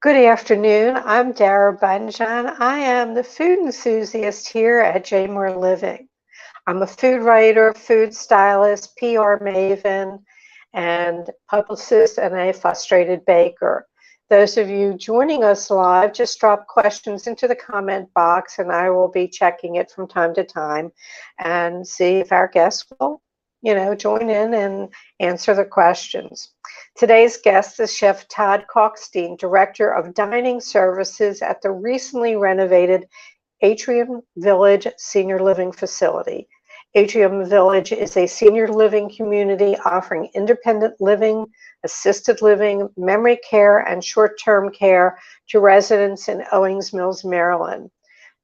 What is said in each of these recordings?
Good afternoon. I'm Dara Bunjon. I am the food enthusiast here at Jaymore Living. I'm a food writer, food stylist, PR maven, and publicist, and a frustrated baker. Those of you joining us live, just drop questions into the comment box, and I will be checking it from time to time and see if our guests will, join in and answer the questions. Today's guest is Chef Todd Kalkstein, Director of Dining Services at the recently renovated Atrium Village Senior Living Facility. Atrium Village is a senior living community offering independent living, assisted living, memory care, and short-term care to residents in Owings Mills, Maryland.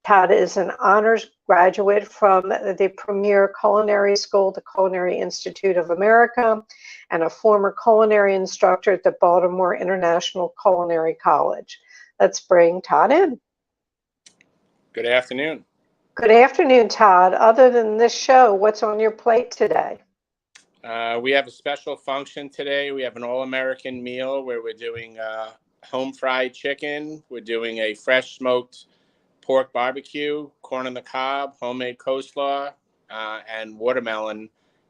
Todd is an honors graduate from the premier culinary school, the Culinary Institute of America, and a former culinary instructor at the Baltimore International Culinary College. Let's bring Todd in. Good afternoon. Good afternoon, Todd. Other than this show, what's on your plate today? We have a special function today. We have an all-American meal where we're doing home fried chicken. We're doing a fresh smoked pork barbecue, corn on the cob, homemade coleslaw, and watermelon.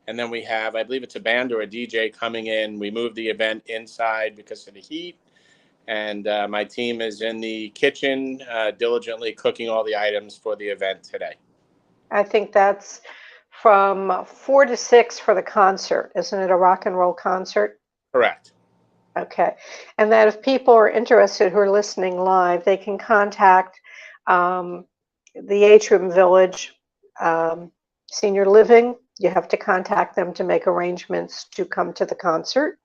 And then we have, I believe it's a band or a DJ coming in. We moved the event inside because of the heat. And my team is in the kitchen diligently cooking all the items for the event today. I think that's from 4 to 6 for the concert. Isn't it a rock and roll concert? Correct. Okay. And that if people are interested who are listening live, they can contact the Atrium Village Senior Living. You have to contact them to make arrangements to come to the concert.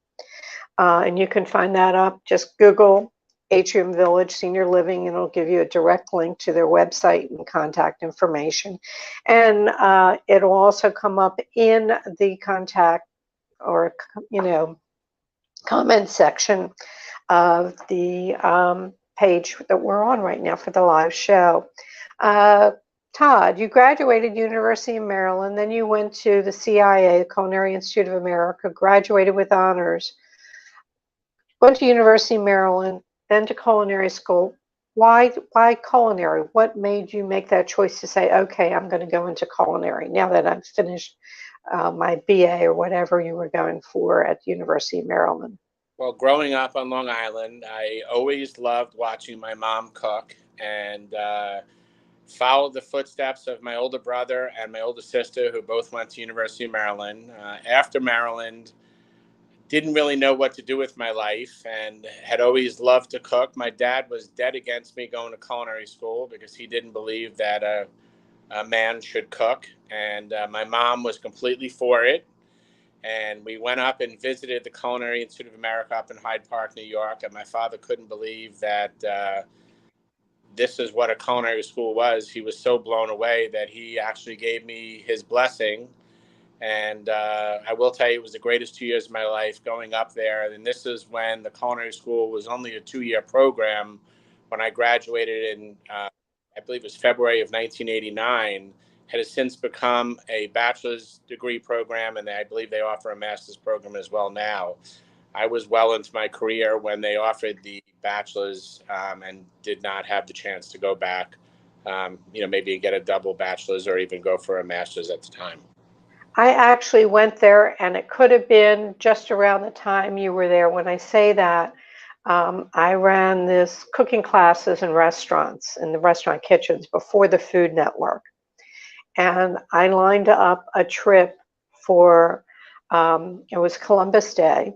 And you can find that up. Just Google Atrium Village Senior Living, and it'll give you a direct link to their website and contact information. And it'll also come up in the contact or, comment section of the page that we're on right now for the live show. Todd, you graduated University of Maryland, then you went to the CIA, the Culinary Institute of America, graduated with honors, went to University of Maryland, then to Culinary School. Why culinary? What made you make that choice to say, okay, I'm going to go into culinary now that I've finished my BA or whatever you were going for at the University of Maryland? Well, growing up on Long Island, I always loved watching my mom cook and followed the footsteps of my older brother and my older sister, who both went to University of Maryland. After Maryland, didn't really know what to do with my life and had always loved to cook. My dad was dead against me going to culinary school because he didn't believe that a man should cook. And my mom was completely for it. And we went up and visited the Culinary Institute of America up in Hyde Park, New York. And my father couldn't believe that this is what a culinary school was. He was so blown away that he actually gave me his blessing. And I will tell you, it was the greatest 2 years of my life going up there. And this is when the culinary school was only a 2-year program. When I graduated in, I believe it was February of 1989, had since become a bachelor's degree program. And I believe they offer a master's program as well now. I was well into my career when they offered the bachelor's and did not have the chance to go back, maybe get a double bachelor's or even go for a master's at the time. I actually went there, and it could have been just around the time you were there. When I say that, I ran this cooking classes in restaurants, in the restaurant kitchens before the Food Network. And I lined up a trip for, it was Columbus Day,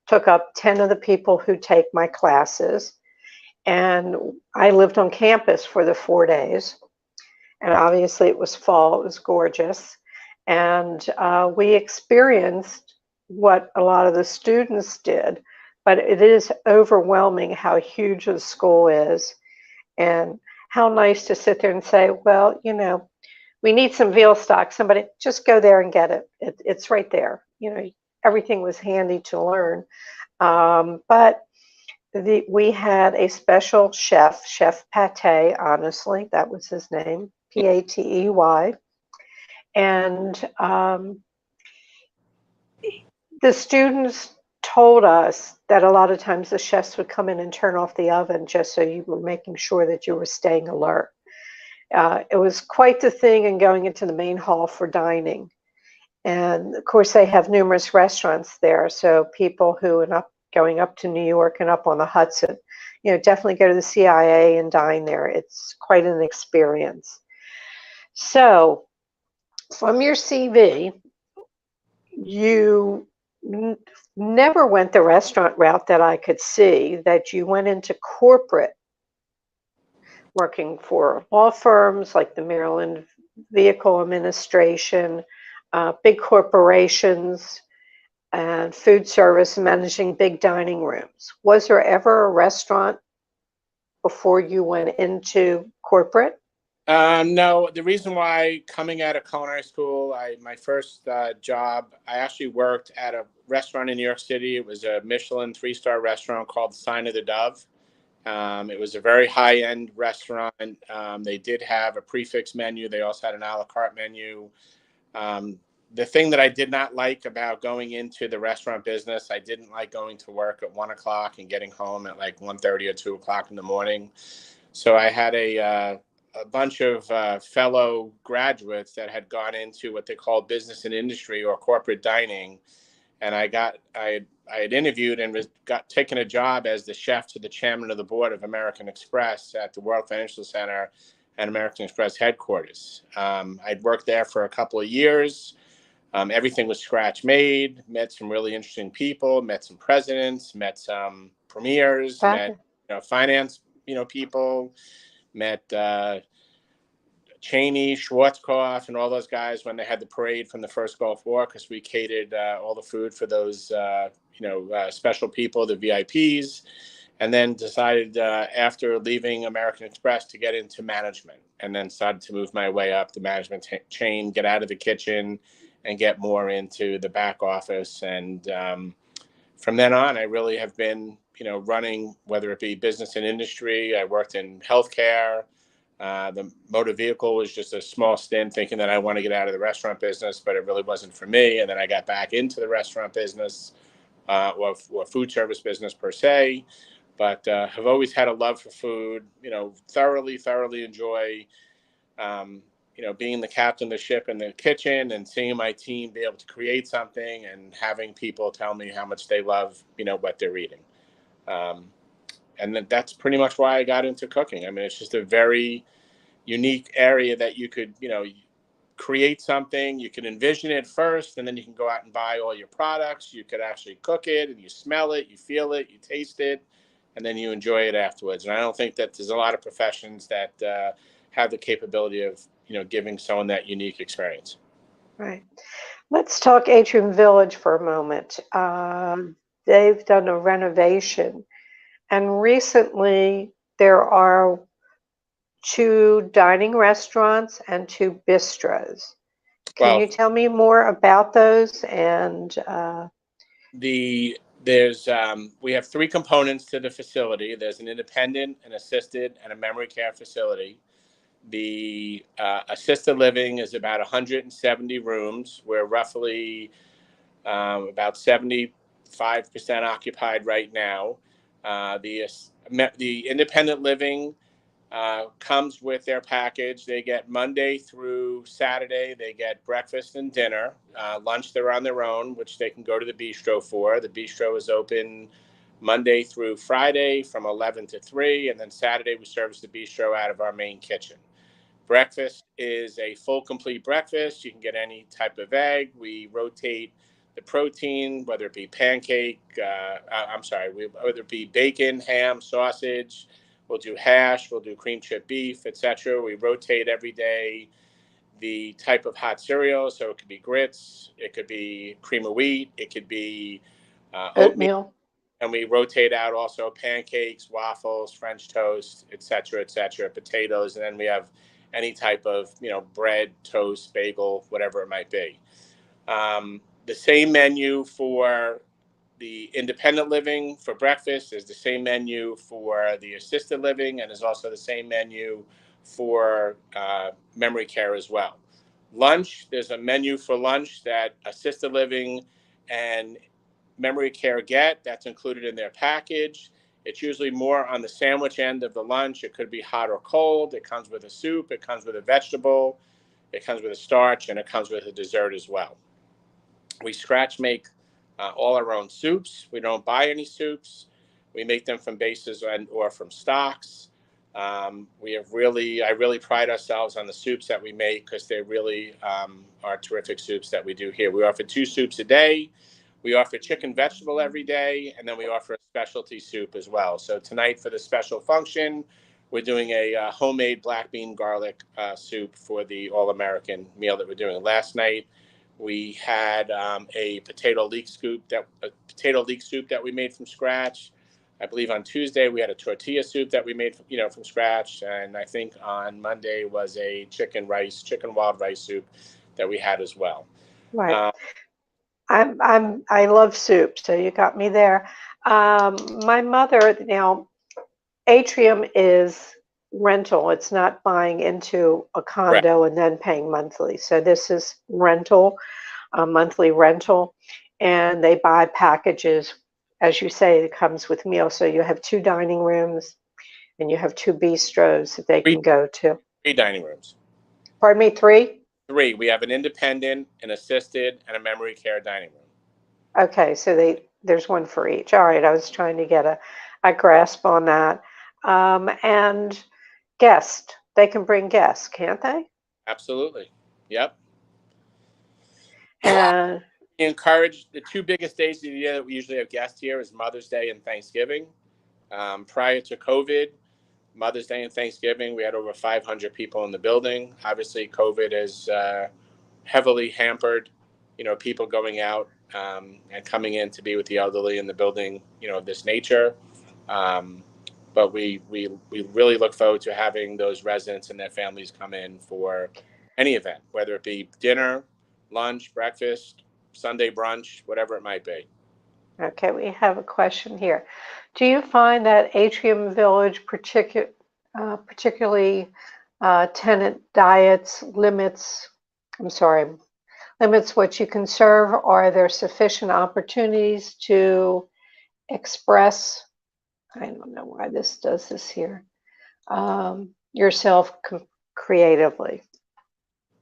took up 10 of the people who take my classes. And I lived on campus for the 4 days. And obviously it was fall, it was gorgeous. And we experienced what a lot of the students did, but it is overwhelming how huge the school is and how nice to sit there and say, well, we need some veal stock. Somebody just go there and get it. It's right there. Everything was handy to learn. But we had a special chef, Chef Pate, honestly, that was his name, Patey. And the students told us that a lot of times the chefs would come in and turn off the oven just so you were making sure that you were staying alert. It was quite the thing in going into the main hall for dining. And of course, they have numerous restaurants there. So people who are going up to New York and up on the Hudson, definitely go to the CIA and dine there. It's quite an experience. So from your CV, you never went the restaurant route that I could see, that you went into corporate, working for law firms like the Maryland Vehicle Administration, big corporations, and food service, managing big dining rooms. Was there ever a restaurant before you went into corporate? No, the reason why coming out of culinary school, my first job, I actually worked at a restaurant in New York City. It was a Michelin 3-star restaurant called the Sign of the Dove. It was a very high-end restaurant. They did have a prefix menu. They also had an a la carte menu. The thing that I did not like about going into the restaurant business, I didn't like going to work at 1 o'clock and getting home at like 1:30 or 2 o'clock in the morning. So I had a bunch of fellow graduates that had gone into what they call business and industry or corporate dining. And I had interviewed and got taken a job as the chef to the chairman of the board of American Express at the World Financial Center and American Express headquarters. I'd worked there for a couple of years. Everything was scratch made, met some really interesting people, met some presidents, met some premiers, met finance people, met Cheney, Schwarzkopf, and all those guys when they had the parade from the first Gulf War, because we catered all the food for those special people, the VIPs, and then decided after leaving American Express to get into management, and then started to move my way up the management chain, get out of the kitchen, and get more into the back office. And from then on, I really have been, running, whether it be business and industry. I worked in healthcare. The motor vehicle was just a small stint, thinking that I want to get out of the restaurant business, but it really wasn't for me. And then I got back into the restaurant business, or food service business per se, but have always had a love for food, thoroughly enjoy being the captain of the ship in the kitchen and seeing my team be able to create something and having people tell me how much they love, what they're eating. And that's pretty much why I got into cooking. I mean, it's just a very unique area that you could, create something. You can envision it first, and then you can go out and buy all your products. You could actually cook it, and you smell it, you feel it, you taste it, and then you enjoy it afterwards. And I don't think that there's a lot of professions that have the capability of, giving someone that unique experience. Right. Let's talk Atrium Village for a moment. They've done a renovation, and recently there are 2 dining restaurants and 2 bistros. Can you tell me more about those? And we have 3 components to the facility. There's an independent, an assisted, and a memory care facility. The assisted living is about 170 rooms. We're roughly about 75% occupied right now. The independent living comes with their package. They get Monday through Saturday. They get breakfast and dinner. Lunch, they're on their own, which they can go to the bistro for. The bistro is open Monday through Friday from 11 to 3, and then Saturday we service the bistro out of our main kitchen. Breakfast is a full, complete breakfast. You can get any type of egg. We rotate the protein, whether it be whether it be bacon, ham, sausage. We'll do hash, we'll do cream chip beef, etc. We rotate every day the type of hot cereal. So it could be grits, it could be cream of wheat, it could be oatmeal. And we rotate out also pancakes, waffles, French toast, etc., potatoes. And then we have any type of, bread, toast, bagel, whatever it might be. The same menu for the independent living for breakfast is the same menu for the assisted living, and is also the same menu for memory care as well. Lunch, there's a menu for lunch that assisted living and memory care get that's included in their package. It's usually more on the sandwich end of the lunch. It could be hot or cold. It comes with a soup. It comes with a vegetable. It comes with a starch, and it comes with a dessert as well. We scratch make all our own soups. We don't buy any soups. We make them from bases or from stocks. I really pride ourselves on the soups that we make because they really are terrific soups that we do here. We offer 2 soups a day. We offer chicken vegetable every day, and then we offer a specialty soup as well. So tonight for the special function, we're doing a homemade black bean garlic soup for the all-American meal that we're doing. Last night, we had a potato leek soup that we made from scratch. I believe on Tuesday we had a tortilla soup that we made from scratch, and I think on Monday was a chicken wild rice soup that we had as well. Right. I love soup, so you got me there. My mother, now, Atrium is rental. It's not buying into a condo and then paying monthly. So this is rental, a monthly rental, and they buy packages. As you say, it comes with meals. So you have 2 dining rooms and you have 2 bistros that they can go to. 3 dining rooms. Pardon me, 3? 3. We have an independent, an assisted, and a memory care dining room. Okay, so there's 1 for each. All right, I was trying to get a grasp on that. And guests, they can bring guests, can't they? Absolutely. Yep. And we encourage the 2 biggest days of the year that we usually have guests here is Mother's Day and Thanksgiving. Prior to COVID, Mother's Day and Thanksgiving, we had over 500 people in the building. Obviously, COVID has heavily hampered, people going out and coming in to be with the elderly in the building, of this nature. But we really look forward to having those residents and their families come in for any event, whether it be dinner, lunch, breakfast, Sunday brunch, whatever it might be. okay, we have a question here. Do you find that Atrium Village, particularly Tenant Diets, limits what you can serve? Are there sufficient opportunities to express, I don't know why this does this here, yourself creatively?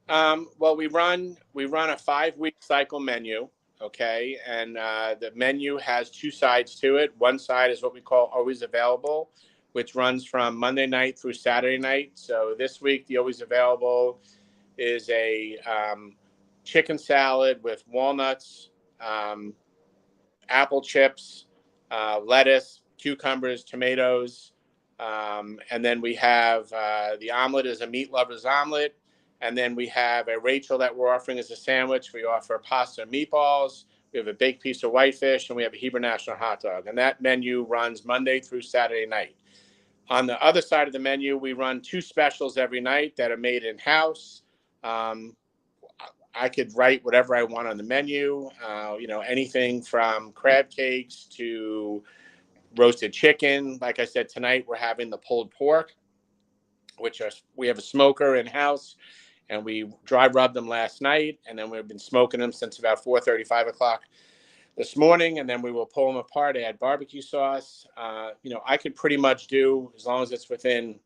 Well, we run a 5-week cycle menu. Okay. And the menu has 2 sides to it. One side is what we call Always Available, which runs from Monday night through Saturday night. So this week, the Always Available is a chicken salad with walnuts, apple chips, lettuce, cucumbers, tomatoes. And then we have the omelet is a meat lover's omelet. And then we have a Rachel that we're offering as a sandwich. We offer pasta and meatballs. We have a baked piece of whitefish, and we have a Hebrew National hot dog. And that menu runs Monday through Saturday night. On the other side of the menu, we run 2 specials every night that are made in-house. I could write whatever I want on the menu, anything from crab cakes to roasted chicken. Like I said, tonight we're having the pulled pork, we have a smoker in-house. And we dry rubbed them last night, and then we've been smoking them since about 4:30, 5 o'clock this morning, and then we will pull them apart, add barbecue sauce. I could pretty much do, as long as it's within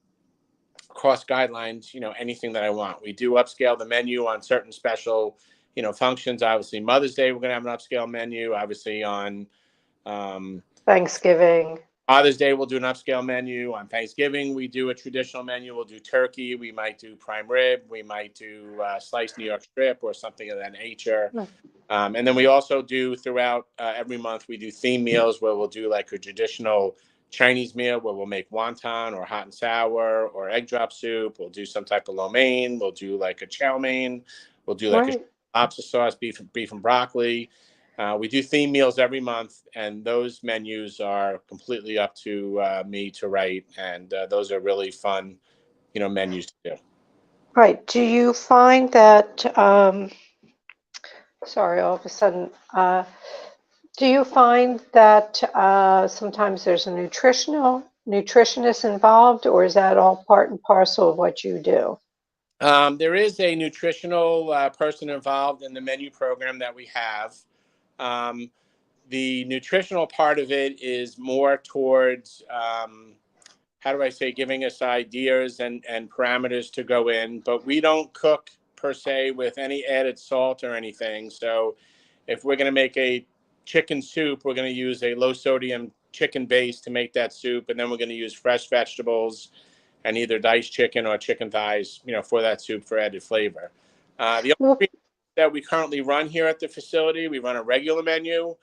cost guidelines, anything that I want. We do upscale the menu on certain special, functions. Obviously, Mother's Day, we're going to have an upscale menu. Obviously, on Thanksgiving. Father's Day, we'll do an upscale menu. On Thanksgiving, we do a traditional menu. We'll do turkey. We might do prime rib. We might do sliced New York strip or something of that nature. And then we also do throughout every month, we do theme meals where we'll do like a traditional Chinese meal where we'll make wonton or hot and sour or egg drop soup. We'll do some type of lo mein. We'll do like a chow mein. We'll do like a lobster sauce, beef and broccoli. We do theme meals every month, and those menus are completely up to me to write, and those are really fun, menus to do. Right. Do you find that, sorry, all of a sudden, do you find that sometimes there's a nutritionist involved, or is that all part and parcel of what you do? There is a nutritional person involved in the menu program that we have. The nutritional part of it is more towards, how do I say, giving us ideas and parameters to go in, but we don't cook per se with any added salt or anything. So if we're going to make a chicken soup, we're going to use a low sodium chicken base to make that soup. And then we're going to use fresh vegetables and either diced chicken or chicken thighs, for that soup for added flavor. The only that we currently run here at the facility, we run a regular menu.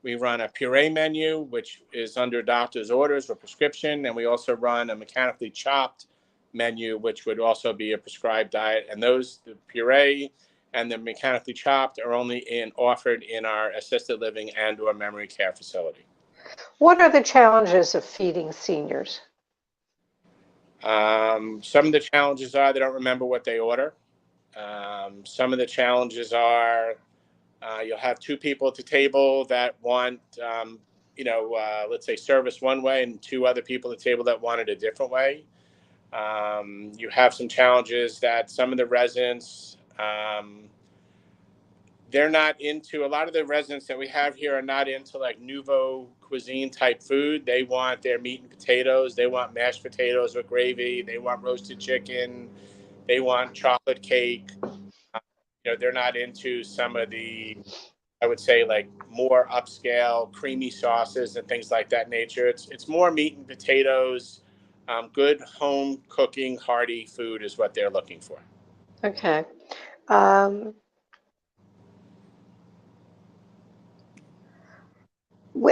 We run a puree menu, which is under doctor's orders or prescription. And we also run a mechanically chopped menu, which would also be a prescribed diet. And those, the puree and the mechanically chopped, are only offered in our assisted living and or memory care facility. What are the challenges of feeding seniors? Some of the challenges are they don't remember what they order. Some of the challenges are you'll have two people at the table that want, let's say service one way, and two other people at the table that want it a different way. You have some challenges that some of the residents, they're not into. A lot of the residents that we have here are not into like nouveau cuisine type food. They want their meat and potatoes. They want mashed potatoes with gravy. They want roasted chicken. They want chocolate cake. They're not into some of the, I would say, like more upscale creamy sauces and things like that nature. It's more meat and potatoes, good home cooking, hearty food is what they're looking for. Okay.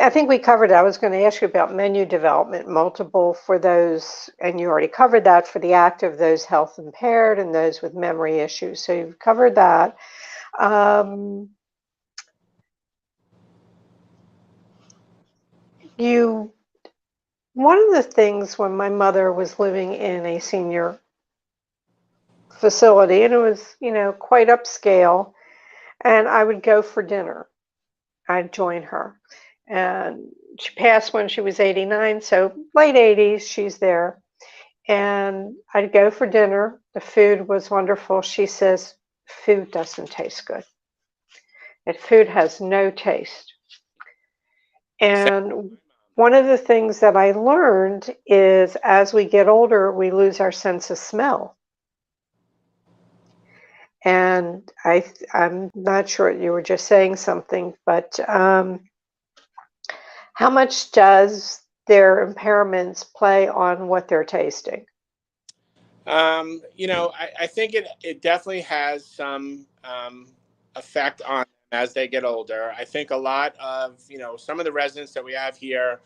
I think we covered it. I was going to ask you about menu development, multiple for those, and you already covered that for the active, those health impaired, and those with memory issues. So you've covered that. One of the things when my mother was living in a senior facility, and it was, quite upscale, and I would go for dinner. I'd join her. And she passed when she was 89, so late 80s, she's there. And I'd go for dinner. The food was wonderful. She says, food doesn't taste good. That food has no taste. And one of the things that I learned is as we get older, we lose our sense of smell. And I'm not sure, you were just saying something, but how much does their impairments play on what they're tasting? I think it definitely has some effect on them as they get older. I think a lot of, some of the residents that we have here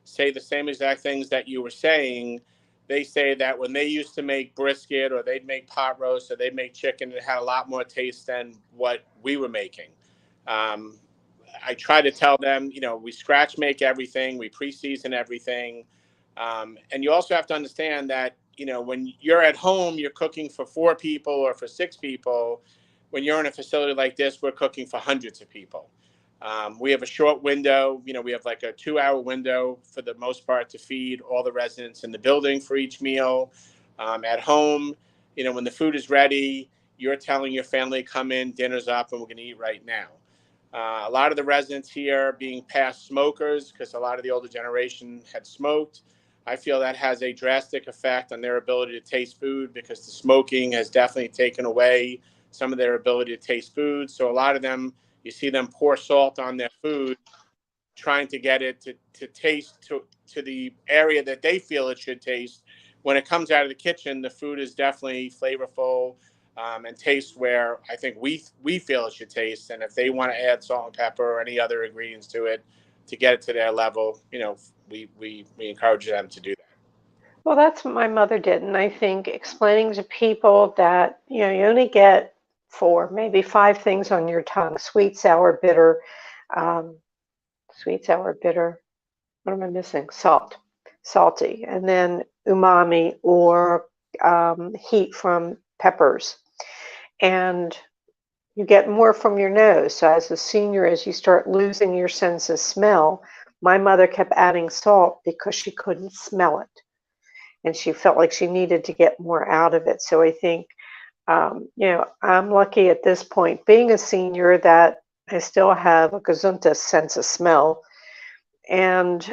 say the same exact things that you were saying. They say that when they used to make brisket or they'd make pot roast or they'd make chicken, it had a lot more taste than what we were making. I try to tell them, we scratch make everything, we pre-season everything. And you also have to understand that, when you're at home, you're cooking for 4 people or for 6 people. When you're in a facility like this, we're cooking for hundreds of people. We have a short window, we have like a 2-hour window for the most part to feed all the residents in the building for each meal. At home, when the food is ready, you're telling your family, come in, dinner's up, and we're going to eat right now. A lot of the residents here being past smokers, because a lot of the older generation had smoked. I feel that has a drastic effect on their ability to taste food, because the smoking has definitely taken away some of their ability to taste food. So a lot of them, you see them pour salt on their food, trying to get it to taste to the area that they feel it should taste. When it comes out of the kitchen, the food is definitely flavorful and tastes where I think we feel it should taste. And if they want to add salt and pepper or any other ingredients to it to get it to their level, we encourage them to do that. Well, that's what my mother did. And I think explaining to people that, you only get 4, maybe 5 things on your tongue: sweet, sour, bitter, sweet, sour, bitter. What am I missing? Salty, and then umami or heat from peppers. And you get more from your nose. So as a senior, as you start losing your sense of smell, my mother kept adding salt because she couldn't smell it. And she felt like she needed to get more out of it. So I think, I'm lucky at this point, being a senior, that They still have a gazunt's sense of smell. And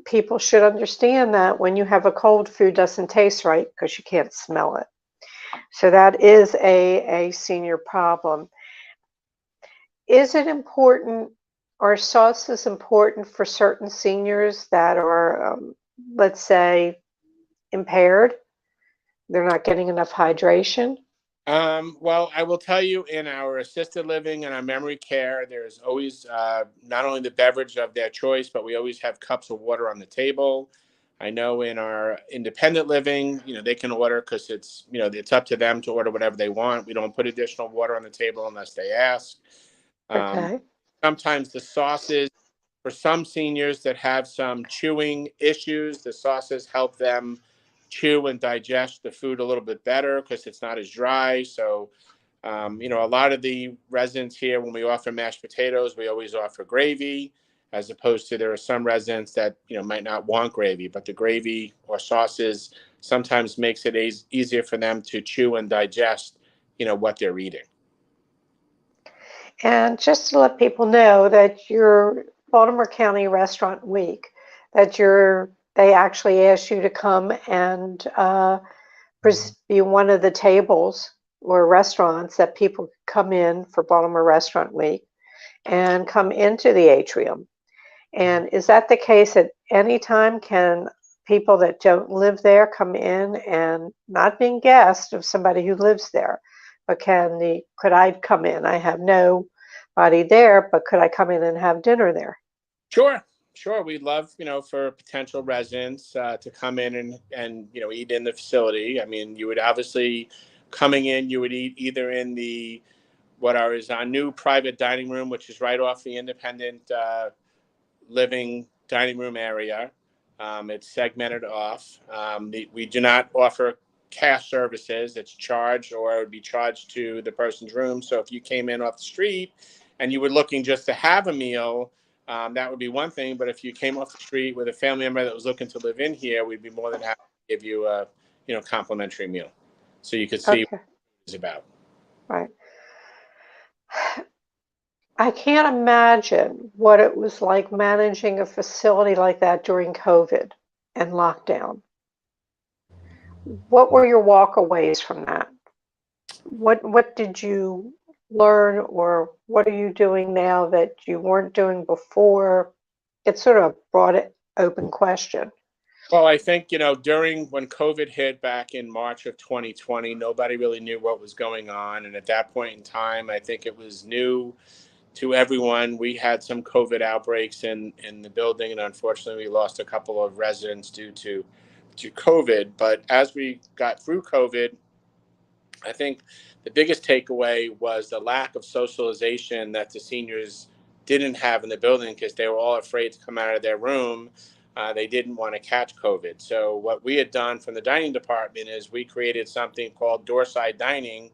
people should understand that when you have a cold, food doesn't taste right because you can't smell it. So that is a senior problem. Is it important, are sauces important for certain seniors that are, let's say, impaired? They're not getting enough hydration? Well, I will tell you, in our assisted living and our memory care, there's always not only the beverage of their choice, but we always have cups of water on the table. I know in our independent living, they can order because it's up to them to order whatever they want. We don't put additional water on the table unless they ask. Um, Okay. Sometimes the sauces, for some seniors that have some chewing issues, the sauces help them chew and digest the food a little bit better because it's not as dry. So, a lot of the residents here, when we offer mashed potatoes, we always offer gravy, as opposed to there are some residents that, might not want gravy, but the gravy or sauces sometimes makes it easier for them to chew and digest, what they're eating. And just to let people know that your Baltimore County Restaurant Week, that they actually asked you to come and be one of the tables or restaurants that people come in for Baltimore Restaurant Week and come into the atrium. And is that the case at any time? Can people that don't live there come in and not being guests of somebody who lives there, but could I come in? I have nobody there, but could I come in and have dinner there? Sure. Sure. We'd love, for potential residents to come in and, eat in the facility. I mean, you would obviously coming in, you would eat either in is our new private dining room, which is right off the independent living dining room area. It's segmented off. We do not offer cash services. It's charged, or it would be charged to the person's room. So if you came in off the street and you were looking just to have a meal, that would be one thing. But if you came off the street with a family member that was looking to live in here, we'd be more than happy to give you a complimentary meal, so you could see Okay, what it's about. right. I can't imagine what it was like managing a facility like that during COVID and lockdown. What were your walkaways from that? What did you learn, or what are you doing now that you weren't doing before? It's sort of a broad open question. Well, I think, during when COVID hit back in March of 2020, nobody really knew what was going on. And at that point in time, I think it was new to everyone. We had some COVID outbreaks in the building, and unfortunately, we lost a couple of residents due to COVID. But as we got through COVID, I think the biggest takeaway was the lack of socialization that the seniors didn't have in the building because they were all afraid to come out of their room. They didn't want to catch COVID. So what we had done from the dining department is we created something called doorside dining.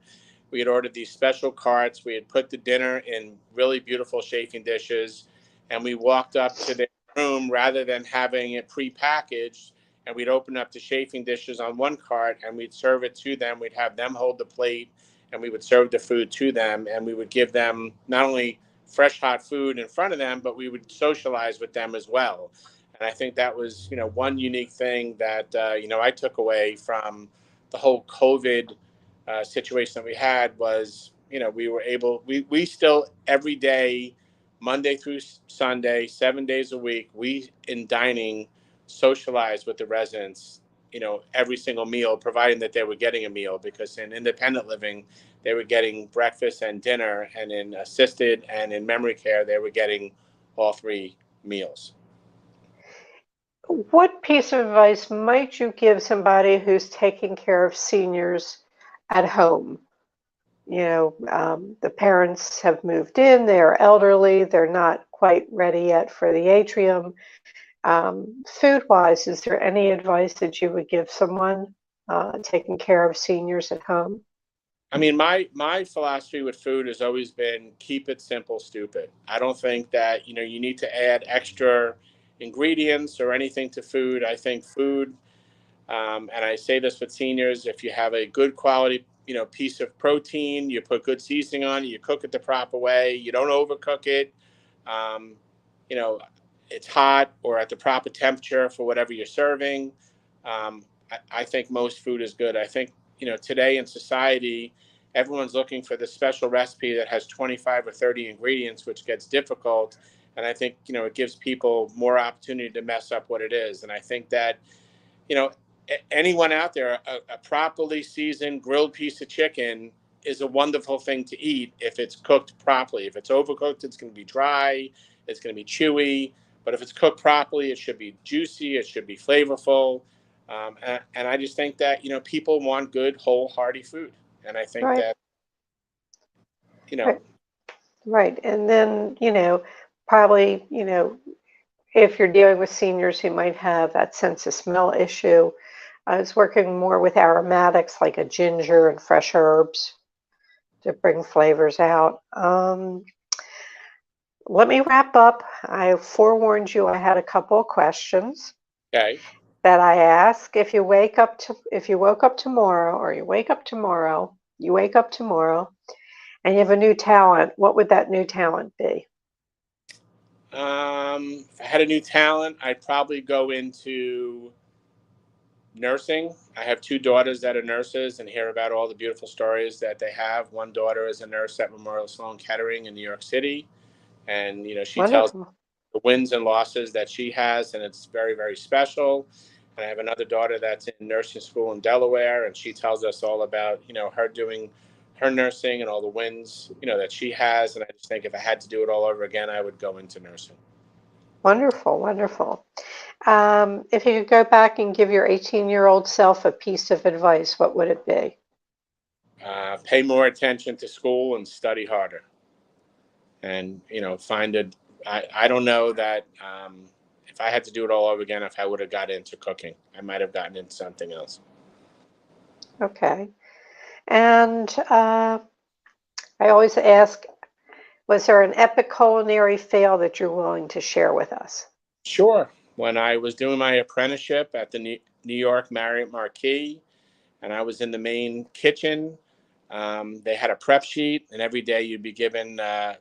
We had ordered these special carts. We had put the dinner in really beautiful chafing dishes, and we walked up to their room rather than having it prepackaged, and we'd open up the chafing dishes on one cart and we'd serve it to them. We'd have them hold the plate and we would serve the food to them, and we would give them not only fresh hot food in front of them, but we would socialize with them as well. And I think that was, one unique thing that, I took away from the whole COVID situation that we had was, we still every day, Monday through Sunday, 7 days a week, we in dining socialize with the residents, every single meal, providing that they were getting a meal, because in independent living, they were getting breakfast and dinner, and in assisted and in memory care, they were getting all three meals. What piece of advice might you give somebody who's taking care of seniors at home? The parents have moved in, they're elderly, they're not quite ready yet for the atrium. Food-wise, is there any advice that you would give someone taking care of seniors at home? I mean, my philosophy with food has always been keep it simple, stupid. I don't think that, you need to add extra ingredients or anything to food. I think food, and I say this with seniors, if you have a good quality piece of protein. You put good seasoning on it. You cook it the proper way. You don't overcook it. You know, it's hot or at the proper temperature for whatever you're serving. I think most food is good. I think, today in society, everyone's looking for the special recipe that has 25 or 30 ingredients, which gets difficult. And I think, it gives people more opportunity to mess up what it is. And I think that, anyone out there, a properly seasoned grilled piece of chicken is a wonderful thing to eat if it's cooked properly. If it's overcooked, it's going to be dry, it's going to be chewy. But if it's cooked properly, it should be juicy, it should be flavorful. And I just think that, people want good, whole, hearty food. And I think Right. that, Right. And then, probably, if you're dealing with seniors who might have that sense of smell issue, I was working more with aromatics like a ginger and fresh herbs to bring flavors out. Let me wrap up. I forewarned you I had a couple of questions okay. that I ask. If you woke up tomorrow, and you have a new talent, what would that new talent be? If I had a new talent, I'd probably go into nursing. I have two daughters that are nurses and hear about all the beautiful stories that they have. One daughter is a nurse at Memorial Sloan Kettering in New York City. And, she tells Wonderful. the wins and losses that she has, and it's very, very special. And I have another daughter that's in nursing school in Delaware, and she tells us all about, her doing her nursing and all the wins, that she has. And I just think if I had to do it all over again, I would go into nursing. Wonderful, wonderful. If you could go back and give your 18-year-old self a piece of advice, what would it be? Pay more attention to school and study harder. And, I don't know that if I had to do it all over again, if I would have got into cooking, I might have gotten into something else. Okay. And I always ask, was there an epic culinary fail that you're willing to share with us? Sure. When I was doing my apprenticeship at the New York Marriott Marquis, and I was in the main kitchen, they had a prep sheet, and every day you'd be given, a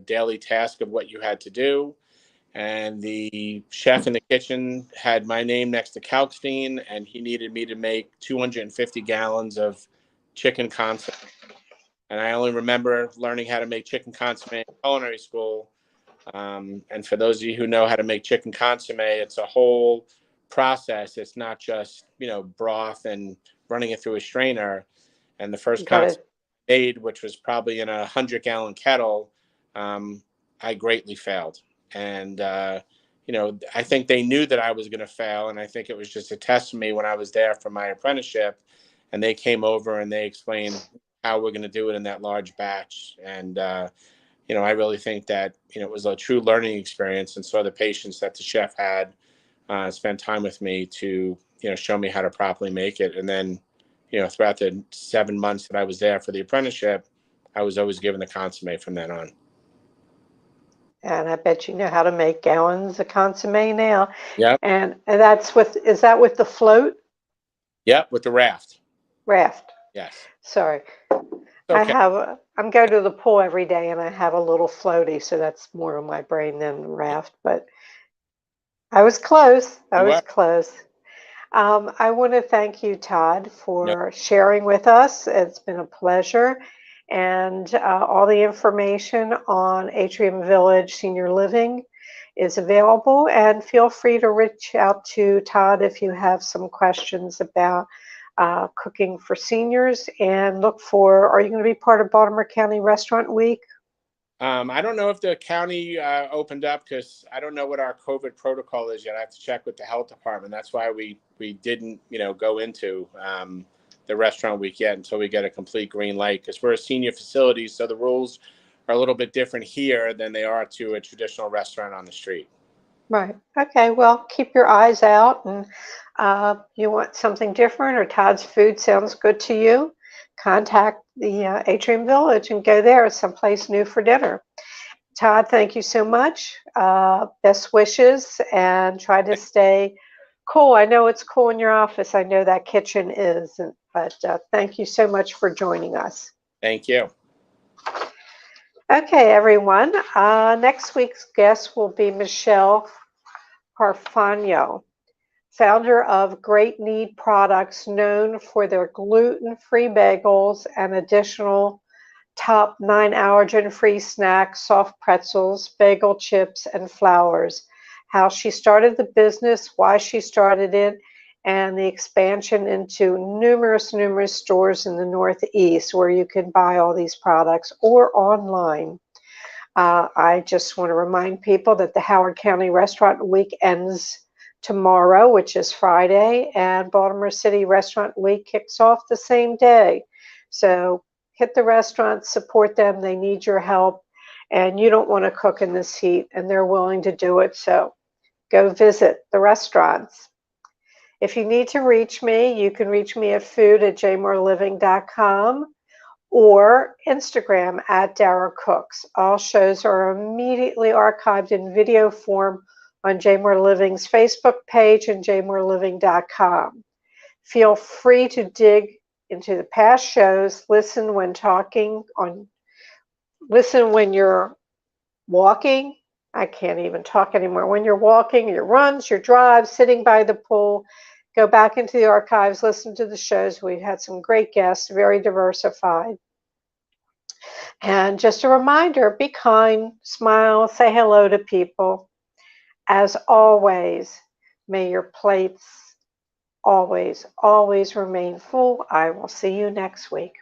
daily task of what you had to do. And the chef in the kitchen had my name next to Kalkstein, and he needed me to make 250 gallons of chicken consomme. And I only remember learning how to make chicken consomme in culinary school. And for those of you who know how to make chicken consomme, it's a whole process. It's not just, broth and running it through a strainer. And the first consomme I made, which was probably in a 100-gallon kettle, I greatly failed. And, I think they knew that I was going to fail. And I think it was just a test for me when I was there for my apprenticeship. And they came over and they explained how we're going to do it in that large batch. And, I really think that, it was a true learning experience, and saw the patience that the chef had, spent time with me to, show me how to properly make it. And then, throughout the 7 months that I was there for the apprenticeship, I was always given the consomme from then on. And I bet you know how to make gallons of consomme now. Yep. And is that with the float? Yep, with the raft. Raft. Yes. Sorry. Okay. I'm going to the pool every day, and I have a little floaty, so that's more on my brain than the raft. But I was close. I want to thank you, Todd, for sharing with us. It's been a pleasure. And all the information on Atrium Village Senior Living is available. And feel free to reach out to Todd if you have some questions about cooking for seniors. And are you going to be part of Baltimore County Restaurant Week? I don't know if the county opened up, because I don't know what our COVID protocol is yet. I have to check with the health department. That's why we didn't, go into the restaurant week yet until we get a complete green light, because we're a senior facility. So the rules are a little bit different here than they are to a traditional restaurant on the street. Right. Okay. Well, keep your eyes out, and you want something different, or Todd's food sounds good to you, contact the Atrium Village and go there. It's someplace new for dinner. Todd, thank you so much. Best wishes, and try to stay cool. I know it's cool in your office. I know that kitchen is. And But thank you so much for joining us. Thank you. Okay, everyone. Next week's guest will be Michelle Carfagno, founder of Great Need Products, known for their gluten-free bagels and additional top 9 allergen-free snacks, soft pretzels, bagel chips, and flowers. How she started the business, why she started it, and the expansion into numerous stores in the Northeast where you can buy all these products or online. I just want to remind people that the Howard County Restaurant Week ends tomorrow, which is Friday, and Baltimore City Restaurant Week kicks off the same day. So hit the restaurants, support them. They need your help, and you don't want to cook in this heat, and they're willing to do it. So go visit the restaurants. If you need to reach me, you can reach me at food@jmoreliving.com or Instagram @Dara Cooks. All shows are immediately archived in video form on Jmore Living's Facebook page and jmoreliving.com. Feel free to dig into the past shows, listen when you're walking. I can't even talk anymore. When you're walking, your runs, your drives, sitting by the pool, go back into the archives, listen to the shows. We've had some great guests, very diversified. And just a reminder, be kind, smile, say hello to people. As always, may your plates always remain full. I will see you next week.